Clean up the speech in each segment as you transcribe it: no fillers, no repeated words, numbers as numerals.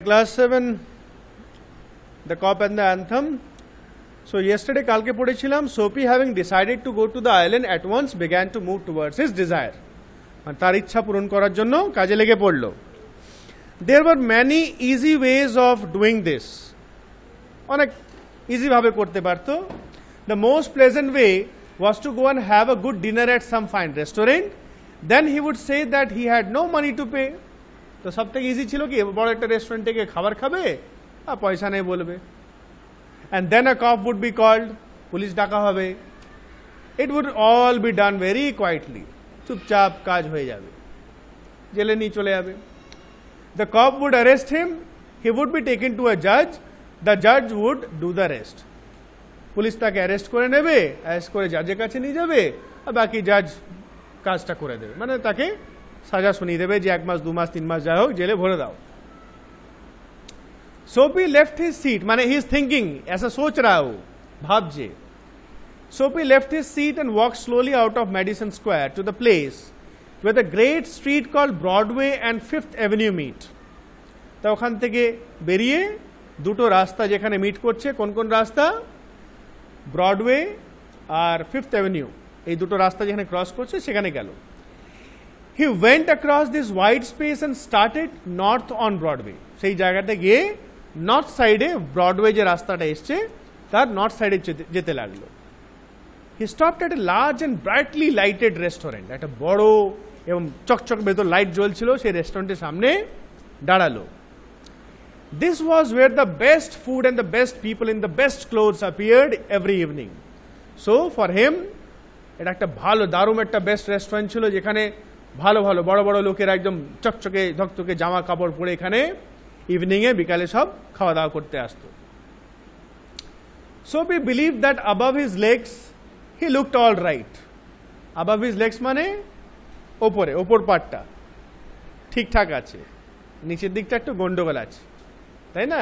Class 7, the cop and the anthem. So yesterday কালকে পড়েছিলাম Soapy having decided to go to the island at once began to move towards his desire. তার ইচ্ছা পূরণ করার জন্য কাজে লেগে পড়ল. There were many easy ways of doing this. অনেক ইজি ভাবে করতে পারতো. The most pleasant way was to go and have a good dinner at some fine restaurant. Then he would say that he had no money to pay. তো সব থেকে easy ছিল কি বড় একটা রেস্টুরেন্ট থেকে খাবার খাবে আর পয়সা নেই বলবে, and then a COP would be called, police ডাকা হবে, it would all be done very quietly, চুপচাপ কাজ হয়ে যাবে, জেলে নিয়ে চলে যাবে। The COP would arrest him, he would be taken to a জাজ, দ্য জাজ would do the rest. Police তাকে অ্যারেস্ট করে নেবে, অ্যারেস্ট করে জাজের কাছে নিয়ে যাবে আর বাকি জাজ কাজটা করে দেবে, মানে তাকে সাজা শুনিয়ে দেবে যে 1 মাস 2 মাস 3 মাস যাই হোক জেলে ভরে দাও। Soapy left his seat, মানে he is thinking, ऐसा सोच रहा है वो, भावजे। Soapy left his seat and walked slowly out of Madison Square to the place where the great street called Broadway and Fifth Avenue meet. তা ওখান থেকে বেরিয়ে দুটো রাস্তা যেখানে মিট করছে, কোন কোন রাস্তা? ব্রডওয়ে আর ফিফথ অ্যাভিনিউ, এই দুটো রাস্তা যেখানে ক্রস করছে সেখানে গেল। He went across this wide space and started north on Broadway. সেই জায়গাটা গিয়ে নর্থ সাইডে, ব্রডওয়ে যে রাস্তাটা এসছে তার নর্থ সাইডে যেতে লাগলো। He stopped at a large and brightly lighted restaurant. একটা বড় এবং চকচক ভেতর লাইট জ্বলছিল সেই রেস্টুরেন্টের সামনে দাঁড়ালো। This was where the best food and the best people in the best clothes appeared every evening. So for him, এটা একটা ভালো দারুণ একটা বেস্ট রেস্টুরেন্ট ছিল যেখানে ভালো ভালো বড় বড় লোকেরা একদম চকচকে ধকচকে জামা কাপড় পরে এখানে ইভিনিংয়ে বিকালে সব খাওয়া দাওয়া করতে আসতো। Soapy believed that above his legs he looked all right. Above his legs মানে ওপরে, ওপর পাটটা ঠিকঠাক আছে, নিচের দিকটা একটু গন্ডগোল আছে, তাই না?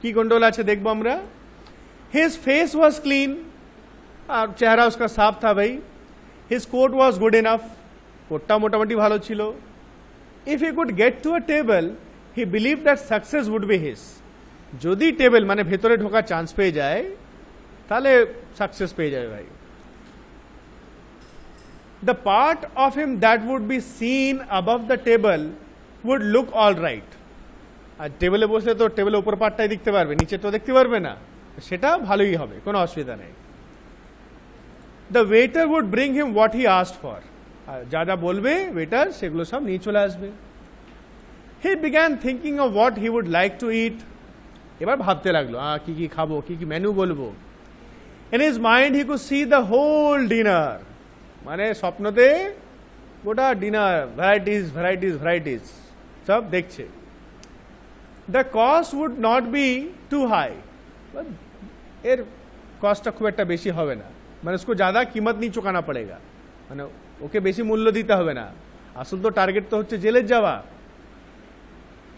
কি গন্ডগোল আছে দেখবো আমরা। His face was clean, আর চেহারা उसका साफ था भाई। His coat was good enough, কোটটা মোটামুটি ভালো ছিল। If he could get to a table, he believed that success would be his. যদি টেবিল মানে ভেতরে ঢোকার চান্স পেয়ে যায় তাহলে সাকসেস পেয়ে যাবে ভাই। The part of him that would be seen above the table would look all right. আর টেবিলে বসলে তো টেবিলের উপর পাটটাই দেখতে পারবে, নিচে তো দেখতে পারবে না, সেটা ভালোই হবে, কোনো অসুবিধা নেই। The waiter would bring him what he asked for. যা যা বলবে ওয়েটার সেগুলো সব নিয়ে চলে আসবে। He began thinking of what he would like to eat. এবার ভাবতে লাগলো কি কি খাবো, কি কি মেনু বলবো। In his mind he could see the whole dinner, মানে স্বপ্নতে গোটা ডিনার, ভ্যারাইটিস ভ্যারাইটিস ভ্যারাইটিস সব দেখছে। The cost would not be too high, এর কস্টটা খুব একটা বেশি হবে না, মানে उसको ज़्यादा कीमत नहीं चुकाना पड़ेगा, মানে ওকে বেশি মূল্য দিতে হবে না, আসল তো টার্গেট তো হচ্ছে জেলে যাওয়া।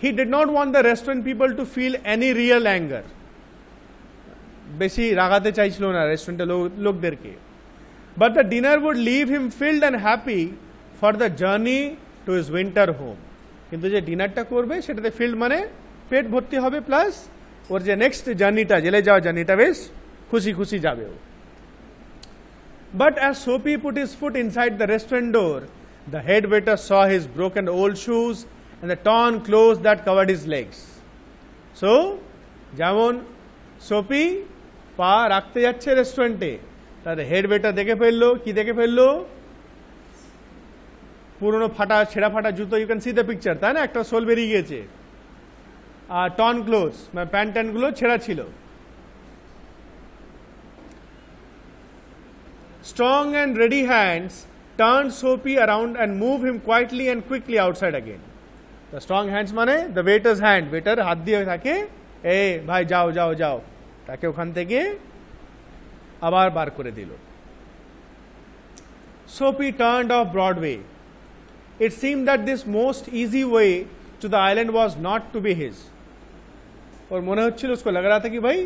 He did not want the restaurant people to feel any real anger, বেশি রাগাতে চাইছিল না রেস্টুরেন্টের লোকদেরকে। But the dinner would leave him filled and happy for the journey to his winter home. কিন্তু যে ডিনারটা করবে সেটাতে ফিল্ড মানে পেট ভর্তি হবে, প্লাস ওর যে নেক্সট জার্নিটা, জেলে যাওয়া জার্নিটা বেশ খুশি খুশি যাবে ও। But as Soapy put his foot inside the restaurant door, the head waiter saw his broken old shoes and the torn clothes that covered his legs. So, যেমন Soapy পা রাখতে যাচ্ছে রেস্টুরেন্টে, তার হেড ওয়েটার দেখে ফেললো, কি দেখে ফেললো? পুরনো ফাটা ছেঁড়া ফাটা জুতো, you can see the picture, তাই না? একটা সোল বেরিয়ে গিয়েছে, আর টর্ন ক্লোথস, মানে প্যান্ট ট্যান্টগুলো ছেঁড়া ছিল। Strong and ready hands turned Soapy around and moved him quietly and quickly outside again. The strong hands মানে the waiter's hand, waiter হাত দিয়ে থাকে, ভাই যাও যাও যাও, তাকে ওখান থেকে আবার বার করে দিল। Soapy turned off Broadway. It seemed that this most easy way to the island was not to be his. और মনে হচ্ছিল, उसको लग रहा था कि भाई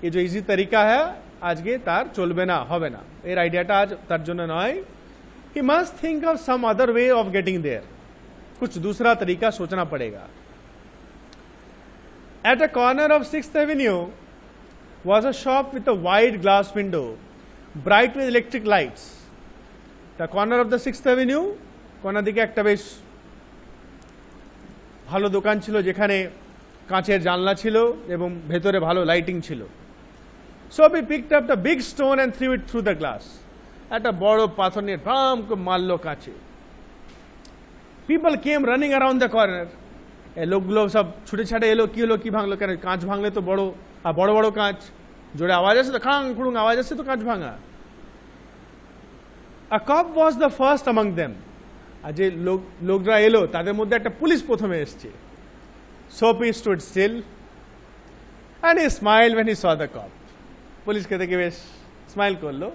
ये जो इजी तरीका है আজকে তার চলবে না, হবে না, এর আইডিয়াটা আজ তার জন্য নয়। He must think of some other way of getting there. कुछ दूसरा तरीका सोचना पड़ेगा। At a corner of 6th Avenue was a shop with a wide glass window, bright with electric lights. The corner of the 6th Avenue, কোনা দিকে একটা বেশ ভালো দোকান ছিল যেখানে কাঁচের জানলা ছিল এবং ভেতরে ভালো লাইটিং ছিল। Soapy picked up the big stone and threw it through the glass. একটা বড় পাথর নিয়ে ঢাম করে মারলো কাঁচে। People came running around the corner. লোকগুলো সব ছুটে ছাটে এলো, কি হলো, কি ভাঙলো, কেন কাঁচ ভাঙলে তো বড় বড় বড় কাঁচ, জোরে আওয়াজ আসে তো, খাং খুড়ুং আওয়াজ আসে তো কাঁচ ভাঙা। A cop was the first among them. আর যে লোকরা এলো তাদের মধ্যে একটা পুলিশ প্রথমে এসছে। Soapy stood still and he smiled when he saw the cop. পুলিশকে দেখে বেশ স্মাইল করলো।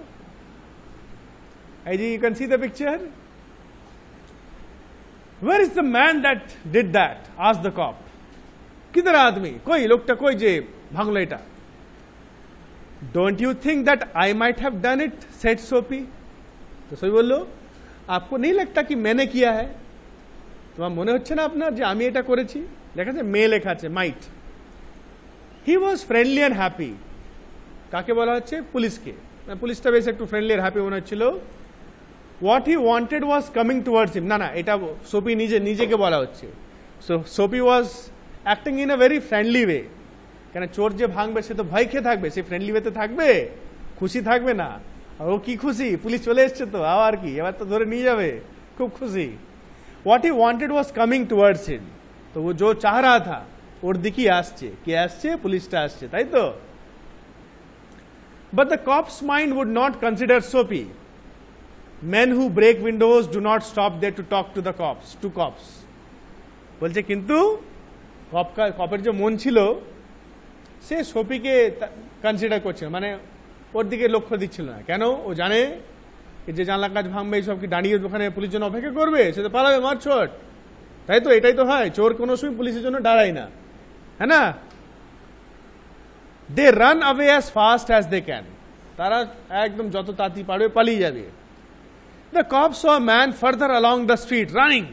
এই যে you can see the picture. Where is the man that did that? Asked the cop. किधर आदमी? कोई लोकटा कोई जे भांगलो एटा। Don't you think that I might have done it? Said Soapy. तो सोपी बोलो, आपको नहीं लगता कि मैंने किया है? তোমার মনে হচ্ছে না আপনার যে আমি এটা করেছি? লেখা আছে মে লেখা আছে মাইট। He was friendly and happy. কাকে বলা হচ্ছে? পুলিশকে। পুলিশটা বেশ একটু ফ্রেন্ডলি আর হ্যাপি মনে হচ্ছিল। What he wanted was coming towards him. না এটা সোপি নিজেকে বলা হচ্ছে। So Soapy was acting in a very friendly way. কেন চোর যে ভাঙবে সে তো ভয় খেয়ে থাকবে, সে ফ্রেন্ডলি ওয়েতে থাকবে, খুশি থাকবে না। আর ও কি খুশি, পুলিশ চলে এসছে তো আর কি, এবার তো ধরে নিয়ে যাবে, খুব খুশি। What he wanted was coming towards him. তো ও जो चाह रहा था ওর দিকেই আসছে। কে আসছে? পুলিশটা আসছে, তাই তো? But the cop's mind would not consider Soapy. Men who break windows do not stop there to talk to the cops. বলছে কিন্তু কপের যে মন ছিল সে সোপিকে কনসিডার করছে, মানে ওর দিকে লক্ষ্য দিচ্ছিল না। কেন? ও জানে যে জানলা কাজ ভাঙবে এইসব কি দাঁড়িয়ে ওখানে পুলিশ জন্য অপেক্ষা করবে? সে তো পালাবে মারছট, তাই তো? এটাই তো হয়, চোর কোনো সময় পুলিশের জন্য দাঁড়ায় না, হ্যাঁ না? They run away as fast as they can. তারা একদম যত তাড়াতাড়ি পারবে পালিয়ে যাবে। The cop saw a man further along the street running.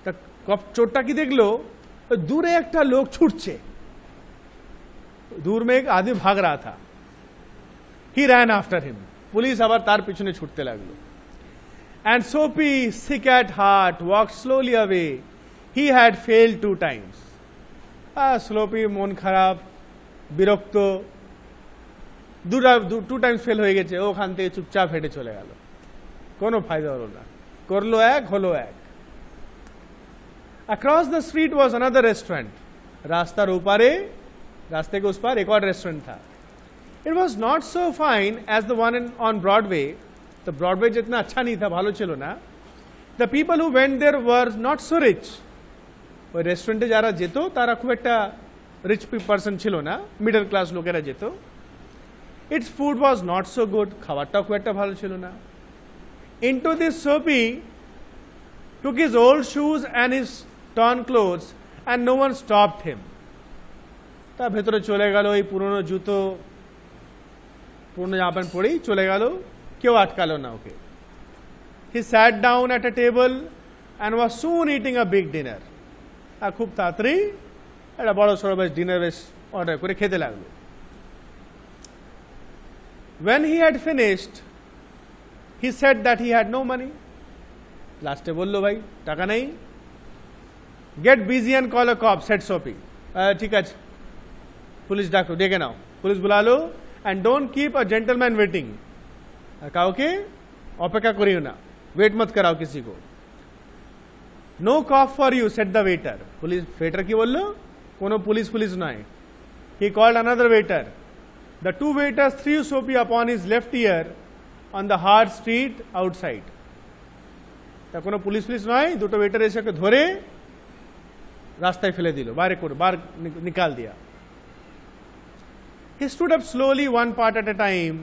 The cop চোরটা কি দেখলো? দূরে একটা লোক ছুটছে, दूर में एक आदमी भाग रहा था। He ran after him. Police আবার তার পিছনে ছুটতে লাগলো। And Soapy, sick at heart, walked slowly away. He had failed 2 times. Soapy মন খারাপ, বিরক্ত, 2 টাইমস ফেল হয়ে গেছে, ওখান থেকে চুপচাপ হেঁটে চলে গেল, কোনো ফায়দা হলো না। করলো এক, হলো এক। Across the street was another restaurant. রাস্তার ওপারে, রাস্তে के उस पार एक और रेस्टोरेंट था। It was not so fine as the one on Broadway. तो ब्रॉडवे जितना अच्छा नहीं था, ভালো ছিল না। The people who went there were not so rich. ওই রেস্টুরেন্টে যারা যেত তারা খুব একটা রিচ পারসন ছিল না, মিডল ক্লাস লোকেরা যেত। Its food was not so good. খাবারটাও খুব একটা ভালো ছিল না। Into this Soapy took his old shoes and his torn clothes and no one stopped him. তা ভেতরে চলে গেল, এই পুরনো জুতো পুরনো জামা প্যান্ট পরেই চলে গেল, কেউ আটকালো না ওকে। He sat down at a table and was soon eating a big dinner. আর খুব তাড়াতাড়ি একটা বড় সড়ো বেশ ডিনার বেশ অর্ডার করে খেতে লাগলো। When he had finished, he said that he had no money. লাস্টে বললো ভাই টাকা নেই। Get busy and call a cop, said Soapy. ঠিক আছে, পুলিশ ডাকো, ডেকে নাও। Police বুলালো। And don't keep a gentleman waiting. কাউকে অপেক্ষা করিও না, ওয়েট মত করাও किसी को। No cough for you, said the waiter. Police waiter কি বললো? কোনো পুলিশ নয়। He called another waiter. The 2 waiters threw Soapy upon his left ear on the hard street outside. তা কোনো পুলিশ নয়, 2টো ওয়েটার এসে ওকে ধরে রাস্তায় ফেলে দিল, বাইরে করে বার নিকাল দিয়া। He stood up slowly, one part at a time,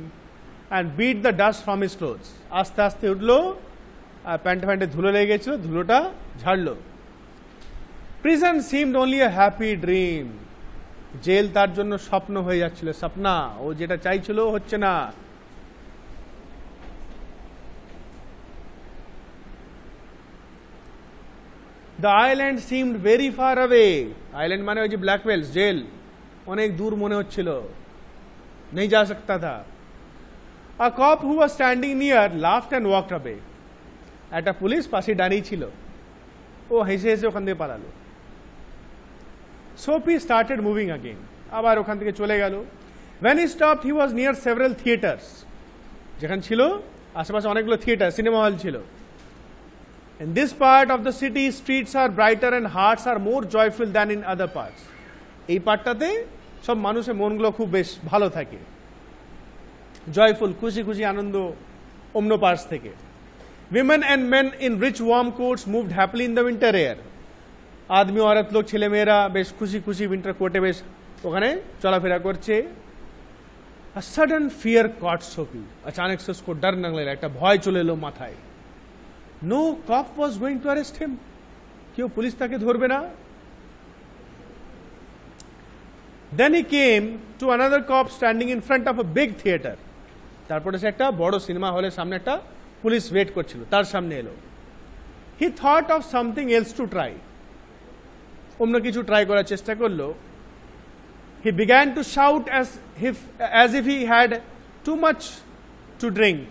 and beat the dust from his clothes. আস্তে আস্তে উঠলো, আর প্যান্টে ধুলো লেগে গেছিল, ধুলোটা ঝাড়লো। Prison seemed only a happy dream. Jail তার জন্য স্বপ্ন হয়ে যাচ্ছিল, স্বপ্না। ও যেটা চাইছিল হচ্ছে না। The island seemed very far away. Island মানে ওই যে ব্ল্যাক ওয়েলস জেল, অনেক দূর মনে হচ্ছিল, नहीं जा सकता था. A cop who was standing near laughed and walked away. একটা পুলিশ পাশে দাঁড়িয়ে ছিল, ও হেসে হেসে ওখান থেকে পালালো. Soapy started moving again. আবার ওখান থেকে চলে গেল. When he stopped, he was near several theaters. যেখানে ছিল আশেপাশে অনেকগুলো থিয়েটার, সিনেমা হল ছিল. In this part of the city, streets are brighter and hearts are more joyful than in other parts. এই পার্টটাতে সব মানুষের মনগুলো খুব বেশ ভালো থাকে, জয়ফুল, খুশি খুশি আনন্দ অন্য পার্টস থেকে. Women and men in rich warm coats moved happily in the winter air. आदमी औरत लोग ছেলে মেয়েরা বেশ খুশি খুশি উইন্টার কোটে বেশ ওখানে চলাফেরা করছে. A sudden fear caught Soapy. अचानक से उसको डर लगने लगा, একটা ভয় চলে এলো মাথায়. No cop was going to arrest him. কেউ পুলিশ তাকে ধরবে না. Then he came to another cop standing in front of a big theater. তারপরে সে একটা বড় সিনেমা হলের সামনে একটা পুলিশ ওয়েট করছিল, তার সামনে এলো. He thought of something else to try. অন্য কিছু ট্রাই করার চেষ্টা করলো. He began to shout as if he had too much to drink.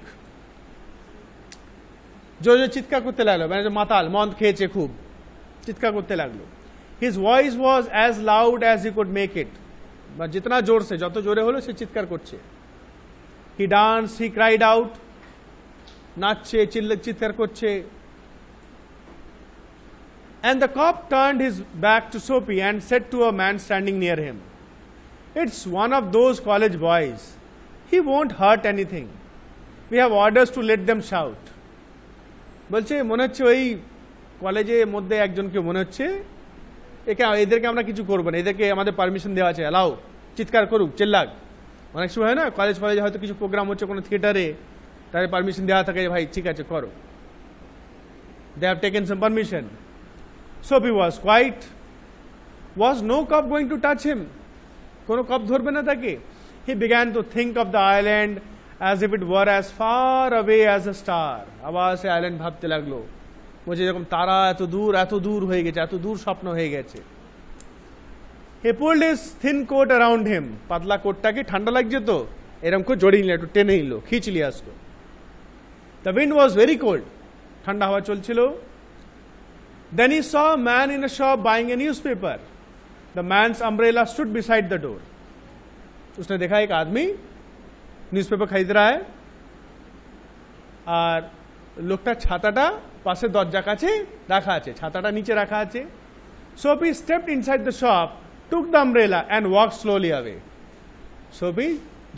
জোরে চিৎকার করতে লাগলো, মানে মাতাল, মদ খেয়েছে খুব, চিৎকার করতে লাগলো. His voice was as loud as he could make it. বা जितना जोर से, যত জোরে হলো সে চিৎকার করছে. He danced, he cried out. নাচছে, চিৎকার করছে. And the cop turned his back to Soapy and said to a man standing near him, "It's one of those college boys. He won't hurt anything. We have orders to let them shout." বলছে মনে হচ্ছে ওই কলেজের মধ্যে একজনকে মনে হচ্ছে, এদেরকে আমরা কিছু করবো না, এদেরকে আমাদের পারমিশন দেওয়া আছে, অ্যালাউ, চিৎকার করুক, চিল্লাক. অনেক সময় হয় না কলেজে হয়তো কিছু প্রোগ্রাম হচ্ছে কোনো থিয়েটারে, তাদের পারমিশন দেওয়া থাকে, ভাই ঠিক আছে করো. They have taken some permission. Soapy was quiet. Was no cop going to touch him? কোনো কপ ধরবে না তাকে? He began to think of the island as if it were as far away as a star. আবার সে island ভাবতে লাগলো, বলছে এরকম তারা এত দূর হয়ে গেছে, এত দূর স্বপ্ন হয়ে গেছে. He pulled his thin coat around him. পাতলা কোটটাকে ঠান্ডা লাগছে তো, এরকম করে জড়িয়ে নিল, একটু টেনে নিল, খিঁচ লিয়া আসলো. The wind was very cold. ঠান্ডা হাওয়া চলছিল. Then he saw a man in a shop buying a newspaper. The man's umbrella stood beside the door. उसने देखा एक आदमी न्यूज़पेपर खरीद रहा है আর লোকটা ছাতাটা পাশে দরজা কাছে রাখা আছে, ছাতাটা নিচে রাখা আছে. Soapy stepped inside the shop, took the umbrella and walked slowly away. Soapy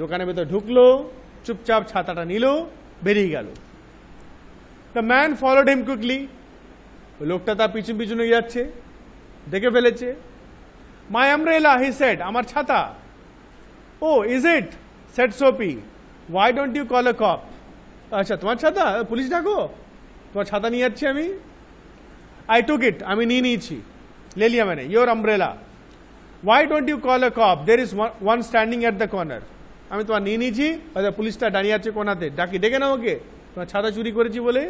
দোকানের ভেতর ঢুকলো, চুপচাপ ছাতাটা নিল, বেরিয়ে গেল. The man followed him quickly. লোকটা তার পিছনে যাচ্ছে, দেখে ফেলেছে. My umbrella, he said. আমার ছাতা. Oh, is it? said Soapy. Why don't you call a cop? আচ্ছা তোমার ছাতা, পুলিশ ডাকো, তোমার ছাতা নিয়ে যাচ্ছি আমি. I took it, আমি নিয়ে নিয়েছি, ले लिया मैंने. Your umbrella. Why don't you call a cop? There is one standing at the corner. আমি তোমার নিয়ে নিয়েছি, পুলিশটা দাঁড়িয়ে আছে কোনাতে, ডেকে নাও ওকে, তোমার ছাতা চুরি করেছি বলে.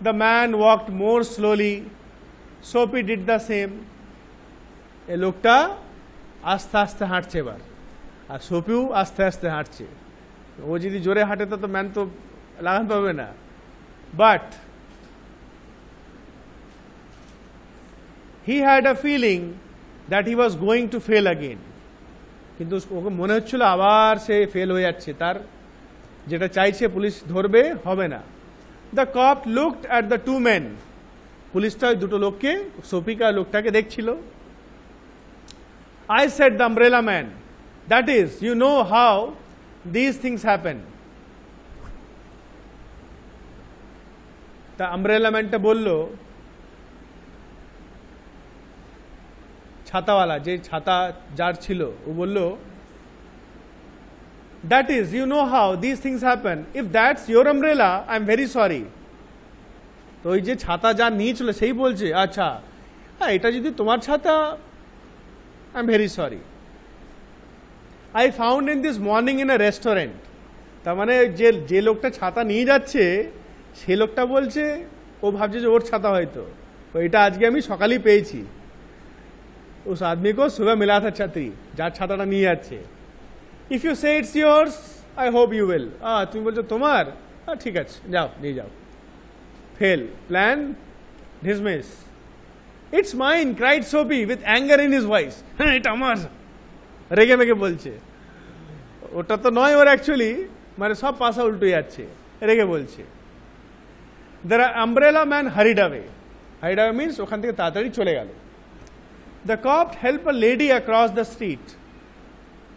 The man walked more slowly. Soapy did the same. এই লোকটা আস্তে আস্তে হাঁটছে এবার, আর সোপিও আস্তে আস্তে হাঁটছে. ও যদি জোরে হাঁটে তো ম্যান তো লাগান পাবে না. But he had a feeling that he was going to fail again. কিন্তু ওকে মনে হচ্ছিল আবার সে ফেল হয়ে যাচ্ছে, তার যেটা চাইছে পুলিশ ধরবে, হবে না. The cop looked at the two men. পুলিশটা ওই দুটো লোককে, সোপিকা লোকটাকে দেখছিল. I said the umbrella man, that is, you know how these things happen. তা umbrella man-টা বলল, ছাতাওয়ালা, যে ছাতা যার ছিল, ও বলল, that is, you know how these things happen. If that's your umbrella, I'm very sorry. তো ওই যে ছাতা যার নিয়েছিল সেই বলছে, আচ্ছা হ্যাঁ এটা যদি তোমার ছাতা, I'm very sorry. I found in this morning in a restaurant. তার মানে যে লোকটা ছাতা নিয়ে যাচ্ছে সে লোকটা বলছে, ও ভাবছে যে ওর ছাতা হয়তো, এটা আজকে আমি সকালেই পেয়েছি. उस आदमी को सुबह मिला था छतरी, যার ছাতাটা নিয়ে যাচ্ছে। If you say it's yours, I hope you will, তুমি বলছো তোমার, ঠিক আছে যাও নিয়ে যাও। Fail, plan dismiss. It's mine, cried Soapy with anger in his voice. হ্যাঁ এটা আমার, রেগে মেগে বলছে। ওটা তো নয় ওর অ্যাকচুয়ালি, মানে সব পাশা উল্টো যাচ্ছে, রেগে বলছে। The umbrella man hurried away. Hurried away means ওখান থেকে তাড়াতাড়ি চলে গেল। The cop help a lady across the street.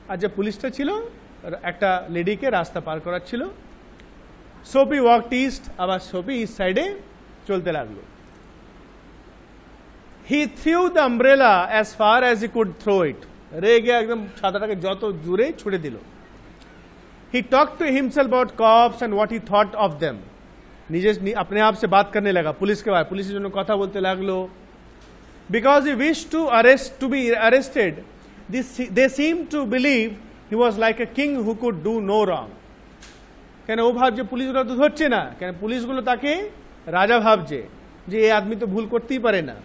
আর যে পুলিশটা ছিল একটা লেডিকে রাস্তা পার করাচ্ছিল। সোপি ওয়াকড ইস্ট, আবার সোপি ইস্ট সাইডে চলতে লাগলো। He threw the umbrella as far as he could throw it. রেগে একদম ছাতাটাকে যত জোরে ছুড়ে দিল। He talk to himself about cops and what he thought of them. নিজে अपने आप से बात करने लगा पुलिस के बारे, पुलिस জন্য কথা বলতে লাগলো। Because he wish to be arrested, they seem to believe he was like a king who could do no wrong। কেন ও ভাবছে পুলিশগুলো তো ধরছে না, কেন পুলিশগুলো তাকে রাজা ভাবছে যে এই আদমি তো ভুল করতেই পারে না,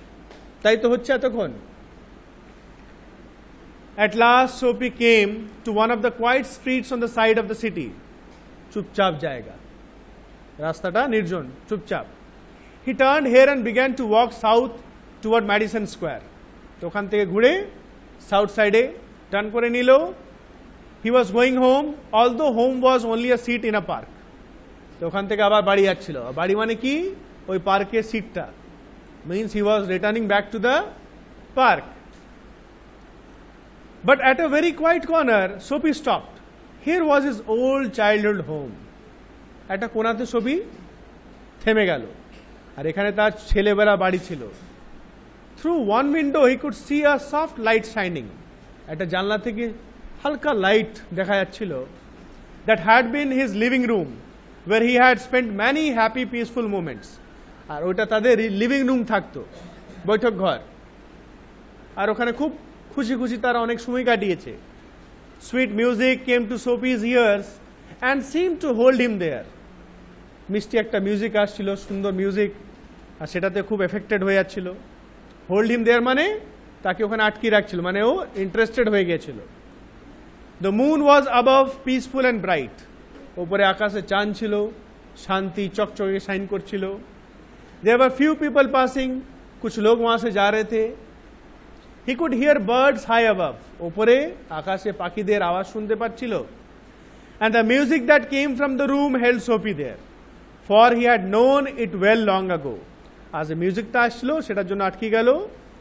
তাই তো হচ্ছে এতক্ষণ। At last Sophie came to one of the quiet streets on the side of the city। চুপচাপ জায়গা, রাস্তাটা নির্জন, চুপচাপ। He turned here and began to walk south toward Madison Square। তো ওখান থেকে ঘুরে সাউথ সাইডে টার্ন করে নিল। He was going home, although home was only a seat in a park। তো ওখান থেকে আবার বাড়ি যাচ্ছিল। বাড়ি মানে কি? ওই পার্কের সিটটা, means he was returning back to the park। But at a very quiet corner, Sophie stopped। Here was his old childhood home। একটা কোণাতে সোফি থেমে গেল, আর এখানে তার ছেলেবেলা বাড়ি ছিল। Through one window he could see a soft light shining। একটা জানলা থেকে হালকা লাইট দেখা যাচ্ছিল। That had been his living room, where he had spent many happy peaceful moments। আর ওটা তাদের লিভিং রুম থাকতো, বৈঠক ঘর, আর ওখানে খুব খুশি খুশি তারা অনেক সময় কাটিয়েছে। Sweet music came to Soapy's ears and seem to hold him there. মিষ্টি একটা মিউজিক আসছিল, সুন্দর মিউজিক, আর সেটাতে খুব এফেক্টেড হয়ে যাচ্ছিল। হোল্ড হিম দেয়ার মানে তাকে ওখানে আটকে রাখছিল, মানে ও ইন্টারেস্টেড হয়ে গিয়েছিল। The moon was above peaceful and bright. ওপরে আকাশে চাঁদ ছিল, শান্তি চকচকে শাইন করছিল। There were few people passing, कुछ लोग वहां से जा रहे थे। He could hear birds high above, ওপরে আকাশে পাখিদের আওয়াজ শুনতে পাচ্ছিল। And the music that came from the room held Sophie there, for he had known it well long ago। আর যে মিউজিকটা আসছিল সেটার জন্য আটকে গেল,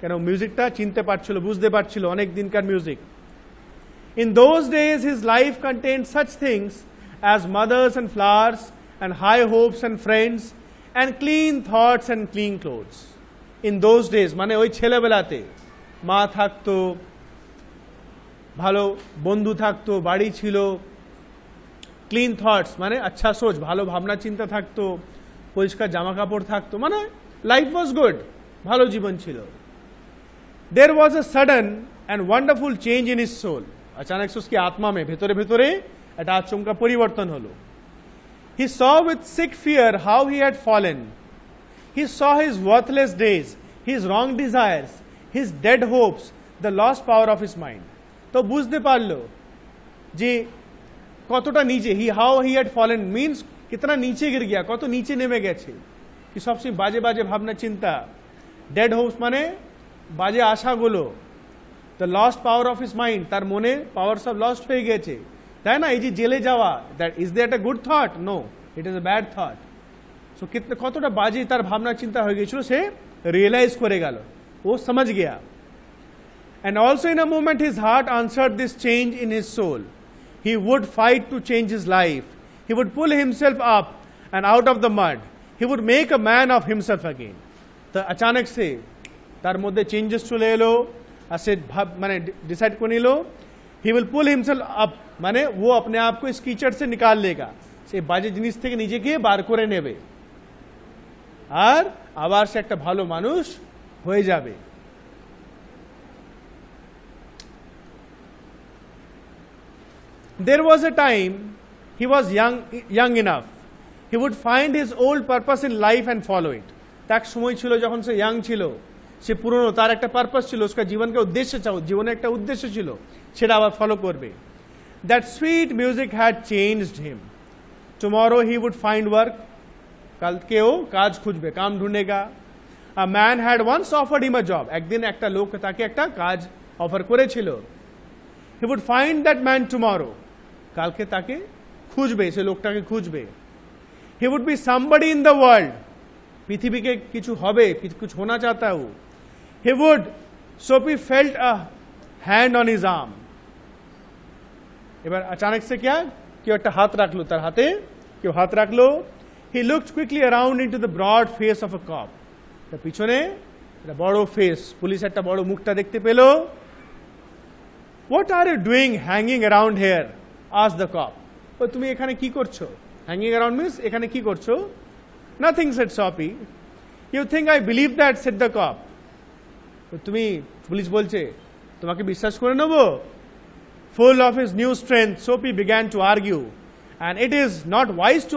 কেন মিউজিকটা চিনতে পারছিল, বুঝতে পারছিল অনেক দিনকার music. In those days his life contained such things as mothers and flowers and high hopes and friends and clean thoughts and clean clothes। In those days মানে ওই ছেলেবেলাতে মা থাকতো, ভালো বন্ধু থাকতো, বাড়ি ছিল। ক্লিন থটস মানে আচ্ছা সোচ, ভালো ভাবনা চিন্তা থাকতো, পরিষ্কার জামা কাপড় থাকতো, মানে লাইফ ওয়াজ গুড, ভালো জীবন ছিল। There was a sudden and wonderful change in his soul. अचानक से उसकी आत्मा में ভেতরে ভেতরে একটা আচমকা পরিবর্তন হলো। He saw with sick fear how he had fallen। He saw his worthless days, his wrong desires, his dead hopes, the lost power of his mind। তো বুঝতে পারলো যে কতটা নিচে, how he had fallen means कितना नीचे गिर गया, কত নিচে নেমে গেছে, কি সবসময় বাজে বাজে ভাবনা চিন্তা। ডেড হোপস মানে বাজে আশাগুলো। The lost power of his mind, তার মনে পাওয়ার সব লস্ট হয়ে গেছে, তাই না? এই যে জেলে যাওয়া, that is that a good thought? No, it is a bad thought. So কতটা বাজে তার ভাবনা চিন্তা হয়ে গেছিল, সে রিয়েলাইজ করে গেল, ও समझ गया। And also in a moment his heart answered this change in his soul। He would fight to change his life। He would pull himself up and out of the mud। He would make a man of himself again। তো अचानक से তার মধ্যে changes চলে এলো, আর সে মানে decide করে নিল he will pull himself up, মানে वो अपने आप को इस कीचड़ से निकाल लेगा, সে বাজে জিনিস থেকে নিজেকে বার করে নেবে, আর আবার সে একটা ভালো মানুষ হয়ে যাবে। There was a time he was young enough, he would find his old purpose in life and follow it। তার সময় ছিল যখন সে ইয়াং ছিল, সে পুরনো, তার একটা পারপাস ছিল, उसका जीवन का उद्देश्य था, জীবনে একটা উদ্দেশ্য ছিল, সেটা আবার ফলো করবে। That sweet music had changed him. Tomorrow he would find work. কালকেও কাজ খুঁজবে, কাম ঢুঁড়েগা। A man had once offered him a job. একদিন একটা লোক তাকে একটা কাজ অফার করেছিল। He would find that man tomorrow. কালকে তাকে খুঁজবে, সে লোকটাকে খুঁজবে। He would be somebody in the world. পৃথিবীকে কিছু হবে, कुछ होना चाहता है वो। He would, Sophie felt a hand on his arm. এবার अचानक से क्या, কেউ একটা হাত রাখলো তার হাতে, কেউ হাত রাখলো। He looked quickly around into the broad face of a cop. তার পিছনে একটা বড় ফেস, পুলিশ একটা বড় মুখটা দেখতে পেল। What are you doing hanging around here? asked the cop. ও তুমি এখানে কি করছো? Hanging around means এখানে কি করছো? Nothing, said Sophie. You think I believe that, said the cop. তো তুমি, পুলিশ বলছে, তোমাকে বিশ্বাস করে নেব? Full of his new strength, Sophie began to argue, and it is not wise to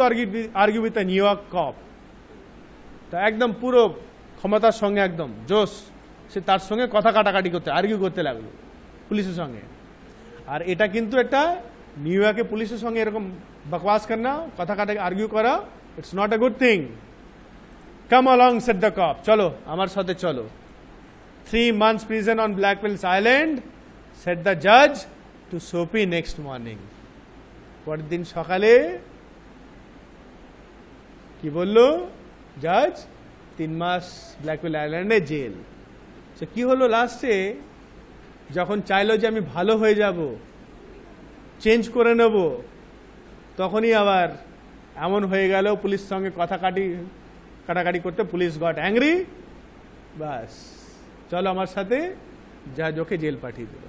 argue with a New York cop. তা একদম পুরো ক্ষমতার সঙ্গে একদম জোশ, সে তার সঙ্গে কথা কাটাকাটি করতে, আর্গিউ করতে লাগলো পুলিশের সঙ্গে। আর এটা কিন্তু একটা নিউ ইয়র্কে পুলিশের সঙ্গে এরকম বকওয়াস করা, কথা কাটা আর্গিউ করা, it's not a good thing. Come along, said the cop, চলো আমার সাথে চলো। 3 months prison on Blackwell's Island, said the judge to Sophie next morning. পরের দিন সকালে কি বললো জাজ? 3 মাস ব্ল্যাকওয়েল আইল্যান্ডে জেল। সে কি হলো লাস্টে, যখন চাইলো যে আমি ভালো হয়ে যাব, চেঞ্জ করে নেব, তখনই আবার এমন হয়ে গেল, পুলিশ সঙ্গে কথা কাটাকাটি করতে, পুলিশ গট অ্যাংরি, বাস চলো আমার সাথে, জাজ ওকে জেল পাঠিয়ে দিল।